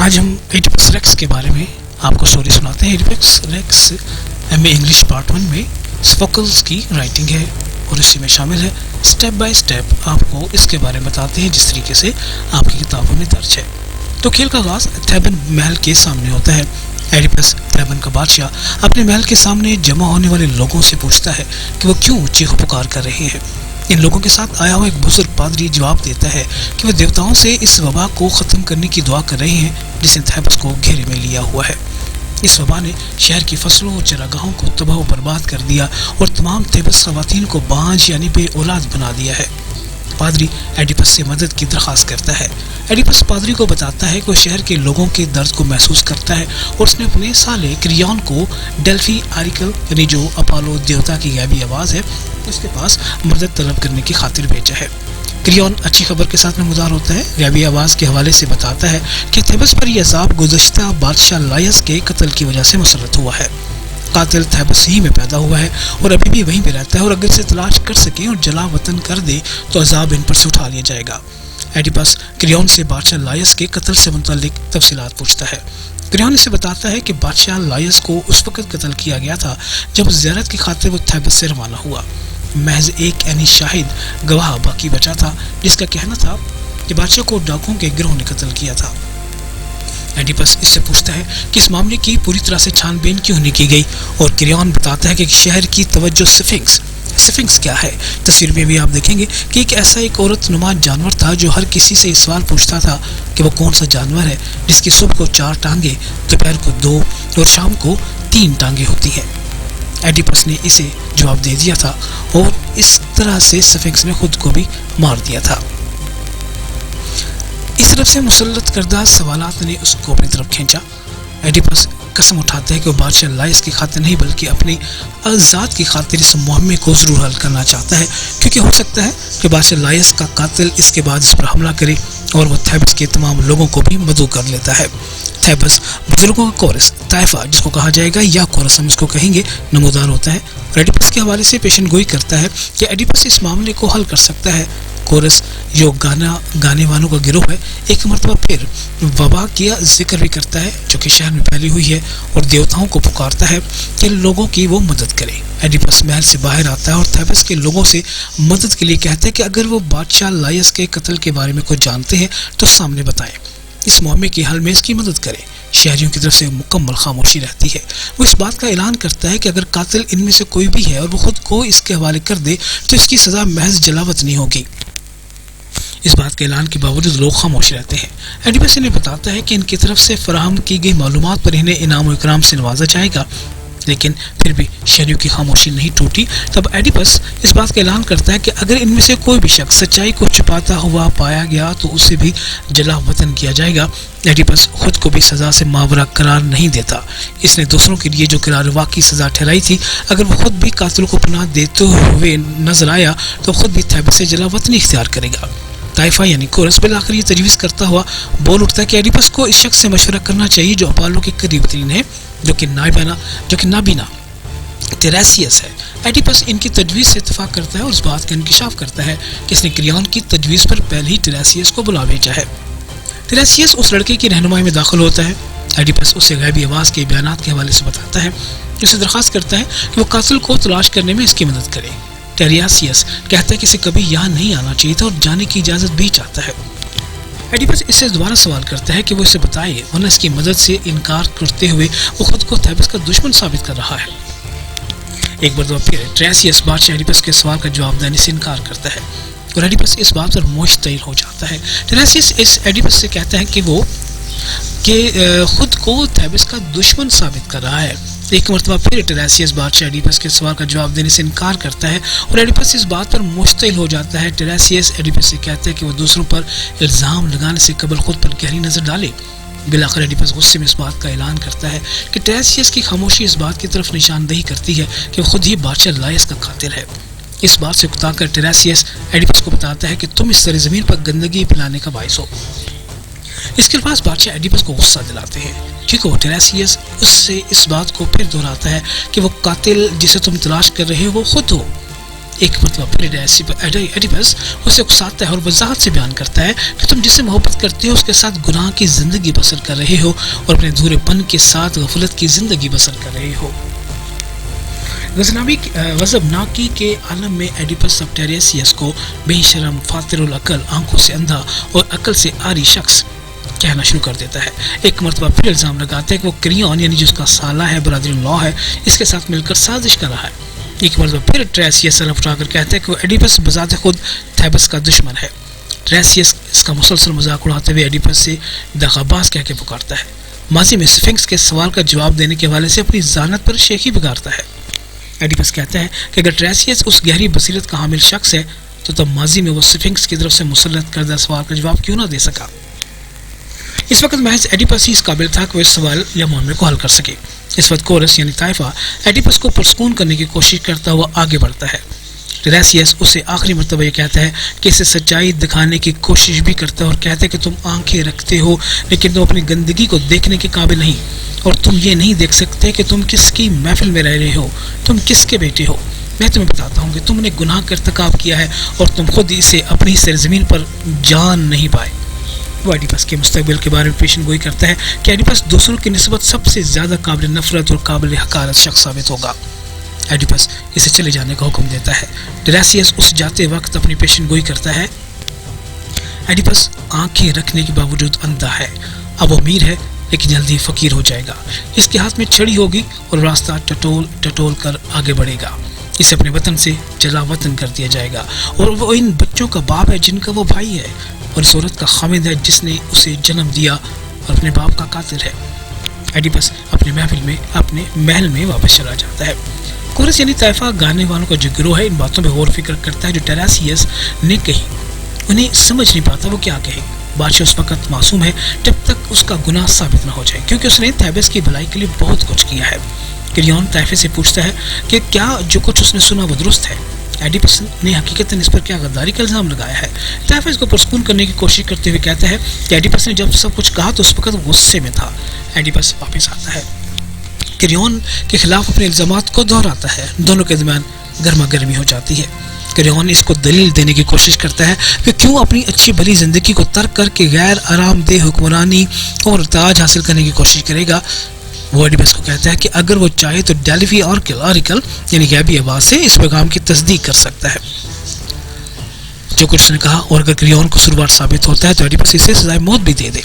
آج ہم Oedipus racks کے بارے میں آپ کو سٹوری سناتے ہیں. Oedipus racks M A English part 1 میں سوفوکلس کی رائٹنگ ہے اور اسی میں شامل ہے. سٹیپ بائی سٹیپ آپ کو اس کے بارے میں بتاتے ہیں جس طریقے سے آپ کی کتابوں میں درج ہے. تو کھیل کا آغاز تھیبن محل کے سامنے ہوتا ہے. ایڈیپس تھیبن کا بادشاہ اپنے محل کے سامنے جمع ہونے والے لوگوں سے پوچھتا ہے کہ وہ کیوں چیخ پکار کر رہے ہیں. ان لوگوں کے ساتھ آیا ہوا ایک بزرگ پادری جواب دیتا ہے کہ وہ دیوتاؤں سے اس وبا کو ختم کرنے کی دعا کر رہے ہیں جس نے تھیبس کو گھیرے میں لیا ہوا ہے. اس وبا نے شہر کی فصلوں اور چراگاہوں کو تباہ و برباد کر دیا اور تمام تھیبس خواتین کو بانجھ یعنی بے اولاد بنا دیا ہے. پادری ایڈیپس سے مدد کی درخواست کرتا ہے. ایڈیپس پادری کو بتاتا ہے کہ وہ شہر کے لوگوں کے درد کو محسوس کرتا ہے اور اس نے اپنے سالے کریون کو ڈیلفی آریکل یعنی جو اپالو دیوتا کی غیبی آواز ہے اس کے پاس مدد طلب کرنے کی خاطر بھیجا ہے. کریون اچھی خبر کے ساتھ نمودار ہوتا ہے. غیبی آواز کے حوالے سے بتاتا ہے کہ تھیبس پر یہ عذاب گزشتہ بادشاہ لائس کے قتل کی وجہ سے مسلط ہوا ہے. قاتل تھیبس ہی میں پیدا ہوا ہے اور ابھی بھی وہیں پہ رہتا ہے اور اگر اسے تلاش کر سکیں اور جلا وطن کر دے تو عذاب ان پر سے اٹھا لیا جائے گا. ایڈیپس کریون سے بادشاہ لائس کے قتل سے متعلق تفصیلات پوچھتا ہے. کریون اسے بتاتا ہے کہ بادشاہ لائس کو اس وقت قتل کیا گیا تھا جب زیارت کی خاطر وہ تھیبس سے روانہ ہوا. محض ایک یعنی شاہد گواہ باقی بچا تھا جس کا کہنا تھا کہ بادشاہ کو ڈاکوؤں کے گروہ نے قتل کیا تھا. ایڈیپس اس سے پوچھتا ہے کہ اس معاملے کی پوری طرح سے چھان بین کیوں نہیں کی گئی اور کریون بتاتا ہے کہ شہر کی توجہ سفنکس کیا ہے. تصویر میں بھی آپ دیکھیں گے کہ ایک ایسا ایک عورت نما جانور تھا جو ہر کسی سے اس سوال پوچھتا تھا کہ وہ کون سا جانور ہے جس کی صبح کو 4 ٹانگیں، دوپہر کو 2 اور شام کو 3 ٹانگیں ہوتی ہیں. ایڈیپس نے اسے جواب دے دیا تھا اور اس طرح سے سفنکس نے خود کو بھی مار دیا تھا. اس طرف سے مسلط کردہ سوالات نے اس کو اپنی طرف کھینچا. ایڈیپس قسم اٹھاتا ہے کہ وہ بادشاہ لائس کی خاطر نہیں بلکہ اپنی ذات کی خاطر اس معاملے کو ضرور حل کرنا چاہتا ہے کیونکہ ہو سکتا ہے کہ بادشاہ لائس کا قاتل اس کے بعد اس پر حملہ کرے اور وہ تھیبس کے تمام لوگوں کو بھی مدعو کر لیتا ہے. تھیبس بزرگوں کا کورس طائفہ جس کو کہا جائے گا یا کورس ہم اس کو کہیں گے نمودار ہوتا ہے اور ایڈیپس کے حوالے سے پیشن گوئی کرتا ہے کہ ایڈیپس اس معاملے کو حل کر سکتا ہے. کورس جو گانے والوں کا گروہ ہے ایک مرتبہ پھر وبا کا ذکر بھی کرتا ہے جو کہ شہر میں پھیلی ہوئی ہے اور دیوتاؤں کو پکارتا ہے کہ لوگوں کی وہ مدد کرے. ایڈیپس محل سے باہر آتا ہے اور تھیبس کے لوگوں سے مدد کے لیے کہتا ہے کہ اگر وہ بادشاہ لائس کے قتل کے بارے میں کچھ جانتے ہیں تو سامنے بتائیں، اس معاملے کے حل میں اس کی مدد کریں. شہریوں کی طرف سے مکمل خاموشی رہتی ہے. وہ اس بات کا اعلان کرتا ہے کہ اگر قاتل ان میں سے کوئی بھی ہے اور وہ خود کو اس کے حوالے کر دے تو اس کی سزا محض جلاوطنی نہیں ہوگی. اس بات کے اعلان کے باوجود لوگ خاموش رہتے ہیں. ایڈیپس انہیں بتاتا ہے کہ ان کی طرف سے فراہم کی گئی معلومات پر انہیں انعام و اکرام سے نوازا جائے گا لیکن پھر بھی شہریوں کی خاموشی نہیں ٹوٹی. تب ایڈیپس اس بات کا اعلان کرتا ہے کہ اگر ان میں سے کوئی بھی شخص سچائی کو چھپاتا ہوا پایا گیا تو اسے بھی جلا وطن کیا جائے گا. ایڈیپس خود کو بھی سزا سے ماورا قرار نہیں دیتا. اس نے دوسروں کے لیے جو قرار واقعی سزا ٹھہرائی تھی اگر وہ خود بھی قاتل کو پناہ دیتے ہوئے نظر آیا تو خود بھی تھیبس سے جلا وطنی اختیار کرے گا. طائفہ یعنی کورس بالآخر یہ تجویز کرتا ہوا بول اٹھتا ہے کہ ایڈیپس کو اس شخص سے مشورہ کرنا چاہیے جو اپالو کے قریب ترین ہے جو کہ نابینا ٹیریسیس ہے. ایڈیپس ان کی تجویز سے اتفاق کرتا ہے اور اس بات کا انکشاف کرتا ہے کہ اس نے کریون کی تجویز پر پہلے ہی ٹیریسیس کو بلا بھیجا ہے. ٹیریسیس اس لڑکے کی رہنمائی میں داخل ہوتا ہے. ایڈیپس اسے غیبی آواز کے بیانات کے حوالے سے بتاتا ہے. اسے درخواست کرتا ہے کہ وہ قاتل کو تلاش کرنے میں اس کی مدد کرے. ٹیریسیس کہتا ہے کہ اسے کبھی یہاں نہیں آنا چاہیے تھا اور جانے کی اجازت بھی چاہتا ہے. ایڈیپس اس سے دوبارہ سوال کرتا ہے کہ وہ اسے بتائے ورنہ اس کی مدد سے انکار کرتے ہوئے وہ خود کو تھیبس کا دشمن ثابت کر رہا ہے. ایک بار پھر ٹیریسیس بادشاہ ایڈیپس کے سوال کا جواب دینے سے انکار کرتا ہے اور ایڈیپس اس بات پر مشتعل ہو جاتا ہے. ٹیریسیس اس ایڈیپس سے کہتا ہے کہ وہ خود کو تھیبس کا دشمن ثابت کر رہا ہے. ایک مرتبہ پھر ٹیریسیس بادشاہ ایڈیپس کے سوال کا جواب دینے سے انکار کرتا ہے اور ایڈیپس اس بات پر مشتعل ہو جاتا ہے. ٹیریسیس ایڈیپس سے کہتا ہے کہ وہ دوسروں پر الزام لگانے سے قبل خود پر گہری نظر ڈالے. بالآخر ایڈیپس غصے میں اس بات کا اعلان کرتا ہے کہ ٹیریسیس کی خاموشی اس بات کی طرف نشاندہی کرتی ہے کہ وہ خود ہی بادشاہ لائس کا قاتل ہے. اس بات سے اکتا کر ٹیریسیس ایڈیپس کو بتاتا ہے کہ تم اس سرزمین پر گندگی پھیلانے کا باعث ہو. اس کے بعد بادشاہ ایڈیپس کو غصہ دلاتے ہیں کیونکہ وہ ٹیریسیس اس سے اس بات کو پھر دہراتا ہے کہ وہ قاتل جسے تم تلاش کر رہے ہو وہ خود ہو. ایک مرتبہ پھر ایڈیپس اسے اکساتا ہے اور وضاحت سے بیان کرتا ہے کہ تم جسے محبت کرتے ہو اس کے ساتھ گناہ کی زندگی بسر کر رہے ہو اور اپنے دھورے پن کے ساتھ غفلت کی زندگی بسر کر رہے ہو۔ غضبناکی کے عالم میں ایڈیپس اب ٹیریسیس کو بے شرم، فاتر العقل، آنکھوں سے اندھا اور عقل سے عاری شخص کہنا شروع کر دیتا ہے۔ ایک مرتبہ پھر الزام لگاتا ہے کہ وہ کریون یعنی جو اس کا سالہ ہے، برادری لا ہے، اس کے ساتھ مل کر سازش کر رہا ہے۔ ایک مرتبہ پھر ٹریسیس سر اٹھا کر کہتا ہے کہ وہ ایڈیپس بذات خود تھیبس کا دشمن ہے۔ ٹریسیس اس کا مسلسل مذاق اڑاتے ہوئے ایڈیپس سے دغاباز کہہ کے پکارتا ہے۔ ماضی میں سفنکس کے سوال کا جواب دینے کے حوالے سے اپنی ذہانت پر شیخی بگاڑتا ہے۔ ایڈیپس کہتا ہے کہ اگر ٹریسیس اس گہری بصیرت کا حامل شخص ہے تو تب ماضی میں وہ سفنکس کی طرف سے مسلط کردہ سوال کا جواب کیوں نہ دے سکا۔ اس وقت محض ایڈیپس ہی اس قابل تھا کہ وہ اس سوال یا معاملے کو حل کر سکے۔ اس وقت کورس یعنی طائفہ ایڈیپس کو پرسکون کرنے کی کوشش کرتا ہوا آگے بڑھتا ہے۔ ٹریسیس اسے آخری مرتبہ یہ کہتا ہے کہ اسے سچائی دکھانے کی کوشش بھی کرتا ہے اور کہتا ہے کہ تم آنکھیں رکھتے ہو لیکن تم اپنی گندگی کو دیکھنے کے قابل نہیں، اور تم یہ نہیں دیکھ سکتے کہ تم کس کی محفل میں رہ رہے ہو، تم کس کے بیٹے ہو۔ میں تمہیں بتاتا ہوں کہ تم نے گناہ کا ارتکاب کیا ہے اور تم خود اسے اپنی سرزمین پر جان نہیں پائے۔ وہ ایڈیپس کے مستقبل کے بارے میں پیشن گوئی کرتا ہے کہ ایڈیپس دوسروں کی نسبت سب سے زیادہ قابل نفرت اور قابل حقارت شخص ثابت ہوگا۔ ایڈیپس اسے چلے جانے کا حکم دیتا ہے۔ ٹریسیس اس جاتے وقت اپنی پیشن گوئی کرتا ہے۔ ایڈیپس آنکھیں رکھنے کے باوجود اندھا ہے، اب وہ امیر ہے لیکن جلدی فقیر ہو جائے گا۔ اس کے ہاتھ میں چھڑی ہوگی اور راستہ ٹٹول کر آگے بڑھے گا۔ اسے اپنے وطن سے جلا وطن کر دیا جائے گا، اور وہ ان بچوں کا باپ ہے جن کا وہ بھائی ہے، اور اس عورت کا خامد ہے جس نے اسے جنم دیا اور اپنے باپ کا قاتل ہے۔ ایڈیپس اپنے محل میں واپس چلا جاتا ہے۔ کورس یعنی طائفہ گانے والوں کا جو گروہ ہے ان باتوں پہ غور فکر کرتا ہے جو ٹیریسیس نے کہی۔ انہیں سمجھ نہیں پاتا وہ کیا کہے۔ بادشاہ اس وقت معصوم ہے جب تک اس کا گناہ ثابت نہ ہو جائے، کیونکہ اس نے تھیبس کی بھلائی کے لیے بہت کچھ کیا ہے۔ کریون طائفے سے پوچھتا ہے کہ کیا جو کچھ اس نے سنا وہ درست ہے۔ ایڈیپس نے حقیقتاً اس پر کیا غداری کا الزام لگایا ہے۔ طائفہ اس کو پرسکون کرنے کی کوشش کرتے ہوئے کہتا ہے کہ ایڈیپس نے جب سب کچھ کہا تو اس وقت غصے میں تھا۔ ایڈیپس واپس آتا ہے، کریون کے خلاف اپنے الزامات کو دہراتا ہے۔ دونوں کے درمیان گرما گرمی ہو جاتی ہے۔ کریون اس کو دلیل دینے کی کوشش کرتا ہے کہ کیوں اپنی اچھی بھلی زندگی کو ترک کر کے غیر آرام دہ حکمرانی اور تاج حاصل کرنے کی کوشش کرے گا۔ وہ ایڈیپس کو کہتا ہے کہ اگر وہ چاہے تو ڈیلفی اور آریکل یعنی غیبی آواز سے اس پیغام کی تصدیق کر سکتا ہے جو کچھ اس نے کہا، اور اگر کریون کو قصوروار ثابت ہوتا ہے تو ایڈیپس اسے سزائے موت بھی دے دے۔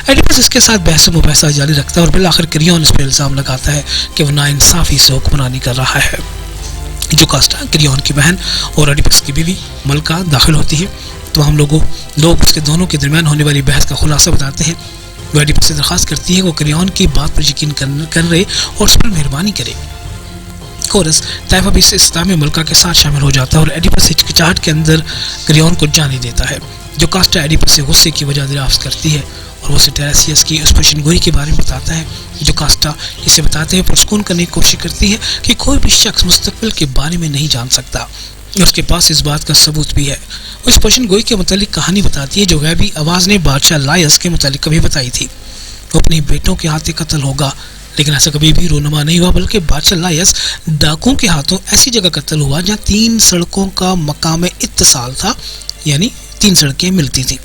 ایڈیپس اس کے ساتھ بحث و مباحثہ جاری رکھتا ہے اور بالآخر کریون اس پر الزام لگاتا ہے کہ وہ ناانصافی سے حکمرانی کر رہا ہے۔ جو کاسٹا کریون کی بہن اور ایڈیپس کی بیوی ملکہ داخل ہوتی ہے تو ہم لوگ اس کے دونوں کے درمیان ہونے والی بحث کا خلاصہ بتاتے ہیں۔ وہ ایڈیپس سے درخواست کرتی ہے کہ وہ کریون کی بات پر یقین کر رہے اور اس پر مہربانی کرے۔ کورس طائفہ بھی اس استعمال میں ملکہ کے ساتھ شامل ہو جاتا ہے اور ایڈیپس ہچکچاہٹ کے اندر کریون کو جانے دیتا ہے۔ جو کاسٹا ایڈیپس سے غصے کی وجہ دریافت کرتی ہے اور وہ اسے ٹیریسیس کی اس پیشن گوئی کے بارے میں بتاتا ہے۔ جو کاسٹا اسے بتاتے ہیں پرسکون کرنے کی کوشش کرتی ہے کہ کوئی بھی شخص مستقبل کے بارے میں نہیں جان سکتا، اس کے پاس اس بات کا ثبوت بھی ہے۔ وہ اس پیشن گوئی کے متعلق کہانی بتاتی ہے جو غیبی آواز نے بادشاہ لائس کے متعلق کبھی بتائی تھی۔ وہ اپنے بیٹوں کے ہاتھ قتل ہوگا، لیکن ایسا کبھی بھی رونما نہیں ہوا، بلکہ بادشاہ لائس ڈاکوں کے ہاتھوں ایسی جگہ قتل ہوا جہاں 3 سڑکوں کا مقام اتصال تھا، یعنی 3 سڑکیں ملتی تھیں۔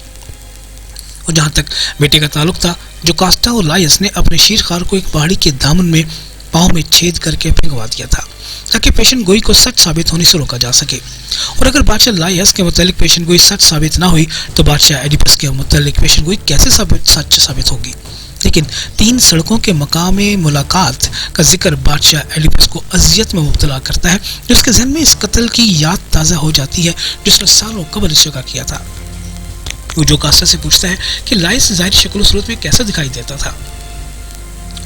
اور جہاں تک بیٹے کا تعلق تھا، جو کاسٹا اور لائس نے اپنے شیرخوار کو ایک پہاڑی کے دامن میں پاؤں میں چھید کر کے پھینکوا دیا تھا تاکہ پیشن گوئی کو سچ ثابت ہونے سے روکا جا سکے۔ اور اگر بادشاہ لائس کے متعلق پیشن گوئی سچ ثابت نہ ہوئی تو بادشاہ ایڈیپس کے متعلق پیشن گوئی کیسے سچ ثابت ہوگی؟ لیکن 3 سڑکوں کے مقام ملاقات کا ذکر بادشاہ ایڈیپس کو اذیت میں مبتلا کرتا ہے، جو اس کے ذہن میں اس قتل کی یاد تازہ ہو جاتی ہے جس نے سالوں قبل اس جگہ کیا تھا۔ وہ جو کاسٹا سے پوچھتا ہے کہ لائس ظاہری شکل و صورت میں کیسا دکھائی دیتا تھا،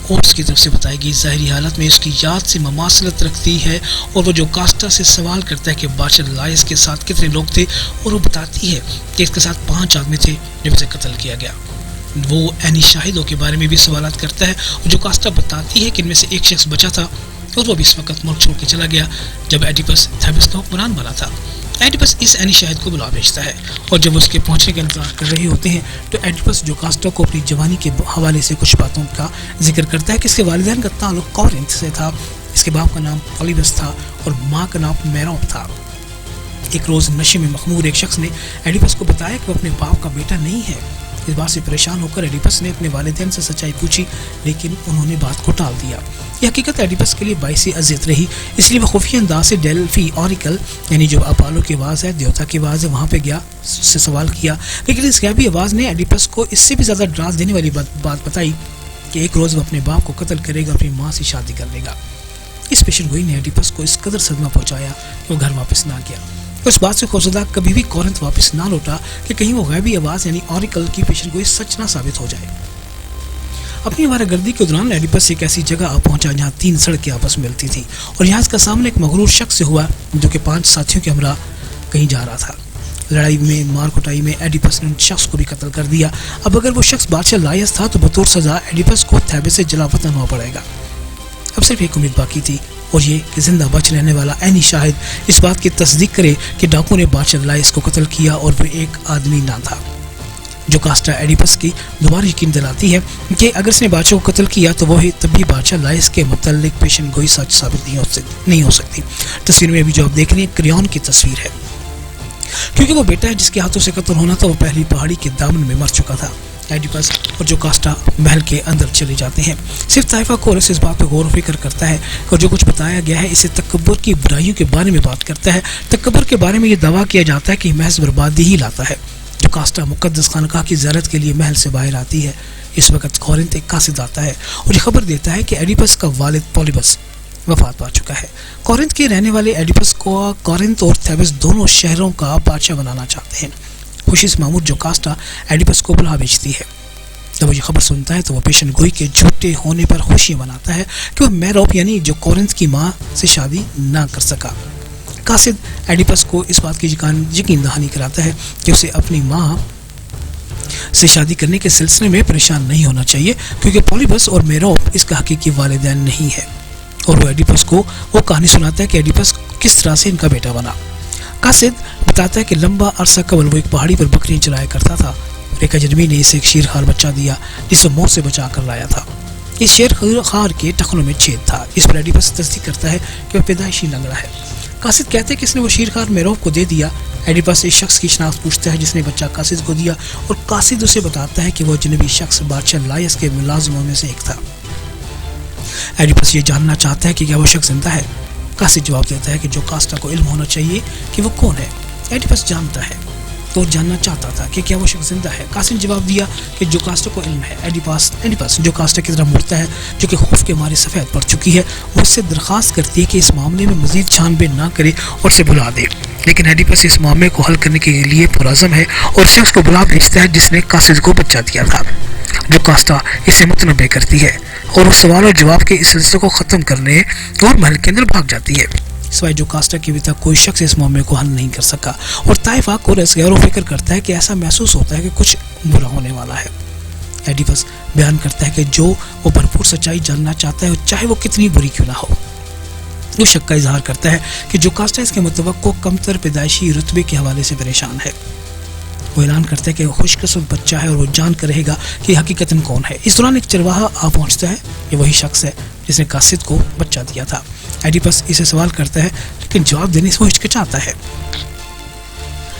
اور اس کی طرف سے بتائی گئی ظاہری حالت میں اس کی یاد سے مماثلت رکھتی ہے۔ اور وہ جو کاسٹا سے سوال کرتا ہے کہ بادشاہ لائس کے ساتھ کتنے لوگ تھے، اور وہ بتاتی ہے کہ اس کے ساتھ 5 آدمی تھے جب اسے قتل کیا گیا۔ وہ عینی شاہدوں کے بارے میں بھی سوالات کرتا ہے، اور جو کاسٹا بتاتی ہے کہ ان میں سے ایک شخص بچا تھا اور وہ بھی اس وقت ملک چھوڑ کے چلا گیا جب ایڈیپس تھیبس کا حکمران بنا تھا۔ ایڈیپس اس عینی شاہد کو بلا بھیجتا ہے، اور جب اس کے پہنچنے کا انتظار کر رہے ہوتے ہیں تو ایڈیپس جو کاسٹا کو اپنی جوانی کے حوالے سے کچھ باتوں کا ذکر کرتا ہے کہ اس کے والدین کا تعلق کورنتھ سے تھا، اس کے باپ کا نام پولیبس تھا اور ماں کا نام میروپ تھا۔ ایک روز نشے میں مخمور ایک شخص نے ایڈیپس کو بتایا کہ وہ اپنے باپ کا بیٹا نہیں ہے۔ اس بات سے پریشان ہو کر ایڈیپس نے اپنے والدین سے سچائی پوچھی، لیکن انہوں نے بات کو ٹال دیا۔ یہ حقیقت ایڈیپس کے لیے باعث اذیت رہی، اس لیے وہ خفیہ انداز سے ڈیلفی اوریکل یعنی جو اپالو کی آواز ہے، دیوتا کی آواز ہے، وہاں پہ گیا، سے سوال کیا، لیکن اس غیبی آواز نے ایڈیپس کو اس سے بھی زیادہ ڈرا دینے والی بات بتائی کہ ایک روز وہ اپنے باپ کو قتل کرے گا، اپنی ماں سے شادی کر لے گا۔ اس پیشن گوئی نے ایڈیپس کو اس قدر صدمہ پہنچایا کہ وہ گھر واپس نہ گیا۔ اس بات سے خوفزدہ کبھی بھی کورنتھ واپس نہ لوٹا کہ کہیں وہ غیبی آواز یعنی اوریکل کی پیشن گوئی سچ نہ ثابت ہو جائے۔ اپنی ہمارا گردی کے دوران ایڈیپس ایک ایسی جگہ آ پہنچا جہاں 3 سڑکیں آپس میں ملتی تھیں، اور یہاں اس کا سامنے ایک مغرور شخص سے ہوا جو کہ 5 ساتھیوں کے ہمراہ کہیں جا رہا تھا۔ لڑائی میں، مار کٹائی میں ایڈیپس نے ان شخص کو بھی قتل کر دیا۔ اب اگر وہ شخص بادشاہ لائس تھا تو بطور سزا ایڈیپس کو تھیبس سے جلا وطن ہوا پڑے گا۔ اب صرف ایک امید باقی تھی، اور یہ کہ زندہ بچ رہنے والا عینی شاہد اس بات کی تصدیق کرے کہ ڈاکو نے بادشاہ لائس کو قتل کیا اور وہ ایک آدمی نہ تھا۔ جو کاسٹا ایڈیپس کی دوبارہ یقین دلاتی ہے کہ اگر اس نے بادشاہ کو قتل کیا تو وہ تب بھی بادشاہ لائس کے متعلق پیشن گوئی سچ ثابت نہیں ہو سکتی۔ تصویر میں ابھی جو آپ دیکھ رہے ہیں کریون کی تصویر ہے، کیونکہ وہ بیٹا ہے جس کے ہاتھوں سے قتل ہونا تھا، وہ پہلی پہاڑی کے دامن میں مر چکا تھا۔ ایڈیپس اور جو کاسٹا محل کے اندر چلے جاتے ہیں۔ صرف طائفہ کورس اس بات پہ غور و فکر کرتا ہے اور جو کچھ بتایا گیا ہے اسے تکبر کی برائیوں کے بارے میں بات کرتا ہے۔ تکبر کے بارے میں یہ دعویٰ کیا جاتا ہے کہ محض بربادی ہی لاتا ہے۔ جو کاسٹا مقدس خانقاہ کی زیارت کے لیے محل سے باہر آتی ہے، اس وقت کورنتھ ایک قاصد آتا ہے اور یہ خبر دیتا ہے کہ ایڈیپس کا والد پولیبس وفات پا چکا ہے۔ کورنتھ کے رہنے والے ایڈیپس کو کورنتھ اور تھیبس دونوں شہروں کا بادشاہ بنانا چاہتے ہیں۔ خوشی سے معمور جو کاسٹا ایڈیپس کو بلا بھیجتی ہے۔ جب وہ یہ خبر سنتا ہے تو وہ پیشن گوئی کے جھوٹے ہونے پر خوشی مناتا ہے کہ وہ میروپ یعنی جو کورنتھ کی ماں سے شادی نہ کر سکا۔ قاصد ایڈیپس کو اس بات کی یقین دہانی کراتا ہے کہ اسے اپنی ماں سے شادی کرنے کے سلسلے میں پریشان نہیں ہونا چاہیے، کیونکہ پولیبس اور میروپ اس کا حقیقی والدین نہیں ہے، اور وہ ایڈیپس کو وہ کہانی سناتا ہے کہ ایڈیپس کس طرح سے ان کا بیٹا بنا۔ قاصد بتاتا ہے کہ لمبا عرصہ قبل وہ ایک پہاڑی پر بکریاں چلایا کرتا تھا، ایک اجنبی نے اسے ایک شیرخوار بچہ دیا جسے موت سے بچا کر لایا تھا۔ اس شیرخوار کے ٹخنوں میں چھید تھا۔ اس پر ایڈیپس تصدیق کرتا ہے کہ وہ پیدائشی لنگڑا ہے۔ قاصد کہتے ہیں کہ اس نے وہ شیرخوار میروپ کو دے دیا۔ ایڈیپس اس شخص کی شناخت پوچھتا ہے جس نے بچہ قاصد کو دیا، اور قاصد اسے بتاتا ہے کہ وہ اجنبی شخص بادشاہ لائس کے ملازموں میں سے ایک تھا۔ ایڈیپس یہ جاننا چاہتا ہے کہ کیا وہ شخص زندہ ہے۔ قاصد جواب دیتا ہے کہ جو کاسٹا کو علم ہونا چاہیے کہ وہ کون ہے۔ ایڈیپس جانتا ہے تو جاننا چاہتا تھا کہ کیا وہ شخص زندہ ہے۔ قاصد نے جواب دیا کہ جو کاسٹا کو علم ہے۔ ایڈیپس جو کاسٹا کی طرف مڑتا ہے جو کہ خوف کے مارے سفید پڑ چکی ہے، وہ اس سے درخواست کرتی ہے کہ اس معاملے میں مزید چھان بین نہ کرے اور اسے بلا دے، لیکن ایڈیپس اس معاملے کو حل کرنے کے لیے پرعزم ہے اور شخص کو بلا بھیجتا ہے جس نے قاصد کو بچہ دیا تھا۔ جو کاسٹا اسے متنبع کرتی ہے اور اس سوال اور جواب کے اس سلسلے کو ختم کرنے اور محل کے اندر بھاگ جاتی ہے۔ سوائے جو کاسٹا کی ابھی تک کوئی شخص اس معاملے کو حل نہیں کر سکا، اور طائفہ کورس غور و فکر کرتا ہے کہ ایسا محسوس ہوتا ہے کہ کچھ برا ہونے والا ہے۔ ایڈیپس بیان کرتا ہے کہ جو وہ بھرپور سچائی جاننا چاہتا ہے چاہے وہ کتنی بری کیوں نہ ہو۔ وہ شک کا اظہار کرتا ہے کہ جو کاسٹا اس کے متوقع کمتر پیدائشی رتبے کے حوالے سے پریشان ہے۔ وہ اعلان کرتا ہے کہ وہ خوش قسمت بچہ ہے اور وہ جان کر رہے گا کہ حقیقتاً کون ہے۔ اس دوران ایک چرواہا آ پہنچتا ہے، یہ وہی شخص ہے جس نے قاصد کو بچہ دیا تھا۔ ایڈیپس اسے سوال کرتا ہے لیکن جواب دینے سے وہ ہچکچاتا ہے۔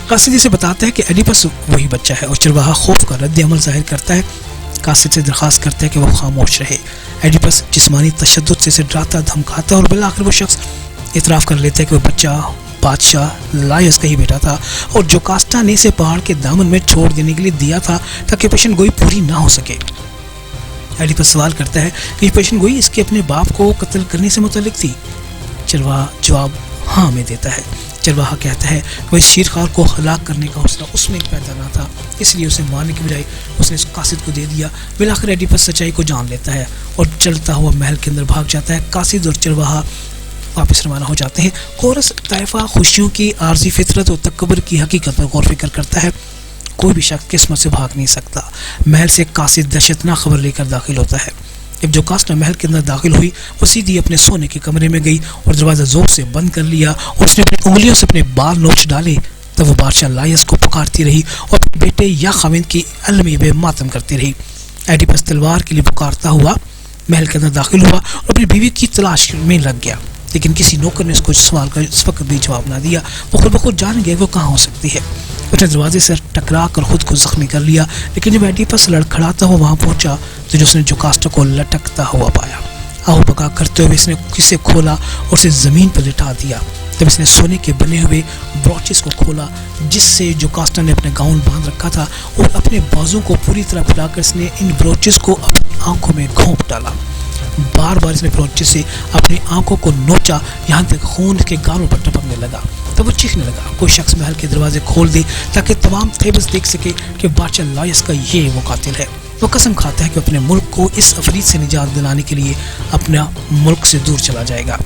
قاصد اسے بتاتا ہے کہ ایڈیپس وہی بچہ ہے، اور چرواہا خوف کا رد عمل ظاہر کرتا ہے۔ قاصد سے درخواست کرتا ہے کہ وہ خاموش رہے۔ ایڈیپس جسمانی تشدد سے اسے ڈراتا دھمکاتا ہے، اور بالآخر وہ شخص اعتراف کر لیتا ہے کہ وہ بچہ بادشاہ لائس کا ہی بیٹا تھا، اور جو کاسٹا نے اسے پہاڑ کے دامن میں چھوڑ دینے کے لیے دیا تھا تاکہ پیشن گوئی پوری نہ ہو سکے۔ ایڈیپس سوال کرتا ہے کہ پیشن گوئی اس کے اپنے باپ کو قتل کرنے سے متعلق تھی۔ چرواہا جواب ہاں میں دیتا ہے۔ چرواہا کہتا ہے کہ وہ اس شیرخوار کو ہلاک کرنے کا حوصلہ اس میں پیدا نہ تھا، اس لیے اسے مارنے کی بجائے اس نے اس قاصد کو دے دیا۔ بالآخر ایڈیپس سچائی کو جان لیتا ہے اور چلتا ہوا محل کے اندر بھاگ جاتا ہے۔ قاصد اور چرواہا واپس روانہ ہو جاتے ہیں۔ کورس طائفہ خوشیوں کی عارضی فطرت اور تکبر کی حقیقت پر غور و فکر کرتا ہے۔ کوئی بھی شخص قسمت سے بھاگ نہیں سکتا۔ محل سے قاصد دہشتناک خبر لے کر داخل ہوتا ہے۔ جب جو کاسٹا محل کے اندر داخل ہوئی، وہ سیدھی اپنے سونے کے کمرے میں گئی اور دروازہ زور سے بند کر لیا، اور اس نے اپنی انگلیوں سے اپنے بال نوچ ڈالے۔ تب وہ بادشاہ لائس کو پکارتی رہی اور اپنے بیٹے یا خاوند کی علمی بے ماتم کرتی رہی۔ ایڈیپس تلوار کے لیے پکارتا ہوا محل کے اندر داخل ہوا اور اپنی بیوی کی تلاش میں لگ گیا، لیکن کسی نوکر نے اس کو سوال کا اس وقت بھی جواب نہ دیا. وہ خود بخود جان گیا وہ کہاں ہو سکتی ہے. اس نے دروازے سے ٹکرا کر خود کو زخمی کر لیا, لیکن جب ایڈیپس لڑکھڑاتا ہوا وہاں پہنچا تو اس نے جوکاسٹا کو لٹکتا ہوا پایا. آہو بکا کرتے ہوئے اس نے اسے کھولا اور اسے زمین پر لٹا دیا. جب اس نے سونے کے بنے ہوئے بروچز کو کھولا جس سے جوکاسٹا نے اپنے گاؤن باندھ رکھا تھا, اور اپنے بازو کو پوری طرح پھیلا کر اس نے ان بروچز کو اپنی آنکھوں میں گھونپ ڈالا. بار بار اس نے بروچز سے اپنی آنکھوں کو نوچا یہاں تک خون کے گالوں پر ٹپکنے لگا. تب وہ چیخنے لگا, کوئی شخص محل کے دروازے کھول دے تاکہ تمام تھیبس دیکھ سکے کہ بادشاہ لائس کا یہ وہ قاتل ہے. وہ قسم کھاتا ہے کہ اپنے ملک کو اس افرید سے نجات دلانے کے لیے اپنا ملک سے دور چلا جائے گا.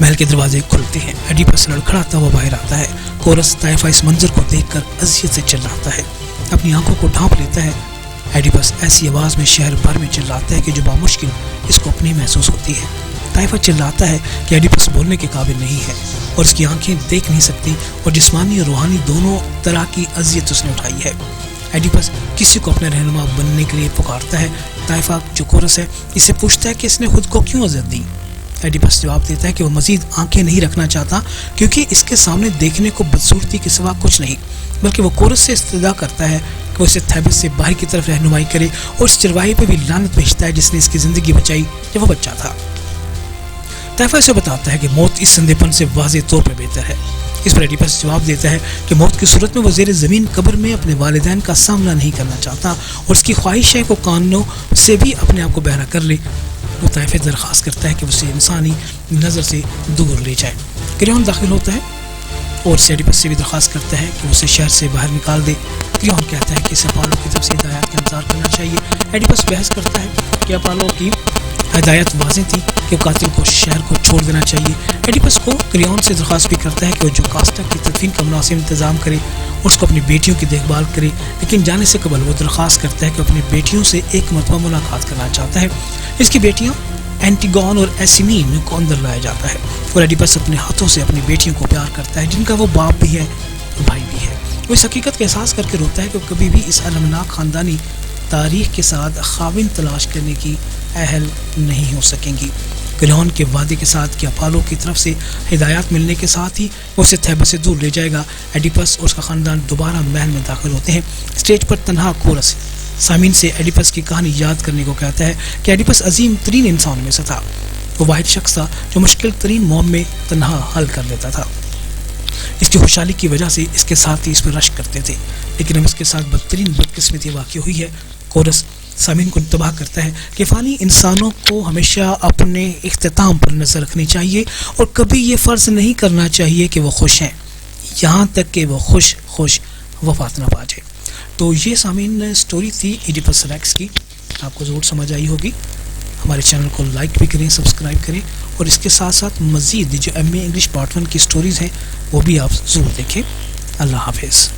محل کے دروازے کھلتے ہیں. ایڈیپس لڑکھڑاتا ہوا باہر آتا ہے. کورس طائفہ اس منظر کو دیکھ کر اذیت سے چلاتا ہے, اپنی آنکھوں کو ڈھانپ لیتا ہے. ایڈیپس ایسی آواز میں شہر بھر میں چلاتا ہے کہ جو بامشکل اس کو اپنی محسوس ہوتی ہے. طائفہ چلاتا ہے کہ ایڈیپس بولنے کے قابل نہیں ہے اور اس کی آنکھیں دیکھ نہیں سکتی, اور جسمانی اور روحانی دونوں طرح کی اذیت اس نے اٹھائی ہے. ایڈیپس کسی کو اپنا رہنما بننے کے لیے پکارتا ہے. طائفہ جو کورس ہے اسے پوچھتا ہے کہ اس نے خود کو کیوں اذیت دی. ایڈیپس جواب دیتا ہے کہ وہ مزید آنکھیں نہیں رکھنا چاہتا کیونکہ اس کے سامنے دیکھنے کو بدصورتی کے سوا کچھ نہیں, بلکہ وہ کورس سے استدعا کرتا ہے کہ وہ اسے تھیبس سے باہر کی طرف رہنمائی کرے, اور اس چرواہے پہ بھی لعنت بھیجتا ہے جس نے اس کی زندگی بچائی جب وہ بچہ تھا. طائفہ اسے بتاتا ہے کہ موت اس زندے پن سے واضح طور پر بہتر ہے. اس پر ایڈیپس جواب دیتا ہے کہ موت کی صورت میں وہ زیر زمین قبر میں اپنے والدین کا سامنا نہیں کرنا چاہتا, اور اس کی خواہش ہے کہ وہ کانوں سے بھی اپنے آپ کو بہرا کر لے. وہ طائفہ درخواست کرتا ہے کہ اسے انسانی نظر سے دور لے جائے. کریون داخل ہوتا ہے اور ایڈیپس سے بھی درخواست کرتا ہے کہ اسے شہر سے باہر نکال دے. کریون کہتا ہے کہ اسے اپالو کی طرف سے ہدایات کا انتظار کرنا چاہیے. ایڈیپس بحث کرتا ہے کہ اپالو کی ہدایت واضح تھی کہ قاتل کو شہر کو چھوڑ دینا چاہیے. ایڈیپس کو کریون سے درخواست بھی کرتا ہے کہ وہ جوکاسٹا کی تدفین کا مناسب انتظام کرے اور اس کو اپنی بیٹیوں کی دیکھ بھال کرے, لیکن جانے سے قبل وہ درخواست کرتا ہے کہ اپنی بیٹیوں سے ایک مرتبہ ملاقات کرنا چاہتا ہے. اس کی بیٹیاں اینٹیگون اور ایسینین کو اندر لایا جاتا ہے, اور ایڈیپس اپنے ہاتھوں سے اپنی بیٹیوں کو پیار کرتا ہے جن کا وہ باپ بھی ہے اور بھائی بھی ہے. وہ اس حقیقت کا احساس کر کے روتا ہے کہ وہ کبھی بھی اس المناک خاندانی تاریخ کے ساتھ خاوند تلاش کرنے کی اہل نہیں ہو سکیں گی. کریون کے وعدے کے ساتھ کہ اپالو کی طرف سے ہدایات ملنے کے ساتھ ہی وہ اسے تھیبس سے دور لے جائے گا, ایڈیپس اور اس کا خاندان دوبارہ محل میں داخل ہوتے ہیں. اسٹیج پر تنہا کورس سامعین سے ایڈیپس کی کہانی یاد کرنے کو کہتا ہے کہ ایڈیپس عظیم ترین انسان میں سے تھا. وہ واحد شخص تھا جو مشکل ترین معمے تنہا حل کر لیتا تھا. اس کی خوشحالی کی وجہ سے اس کے ساتھی اس پر رشک کرتے تھے, لیکن اب اس کے ساتھ بدترین بدقسمتی واقع ہوئی ہے. کورس سامعین کو انتباہ کرتا ہے کہ فانی انسانوں کو ہمیشہ اپنے اختتام پر نظر رکھنی چاہیے اور کبھی یہ فرض نہیں کرنا چاہیے کہ وہ خوش ہیں یہاں تک کہ وہ خوش وفات نہ پا جائے. تو یہ سامعین سٹوری تھی ایڈیپس ریکس کی, آپ کو ضرور سمجھ آئی ہوگی. ہمارے چینل کو لائک بھی کریں, سبسکرائب کریں, اور اس کے ساتھ ساتھ مزید جو ایم اے انگلش پارٹ 1 کی سٹوریز ہیں وہ بھی آپ ضرور دیکھیں. اللہ حافظ.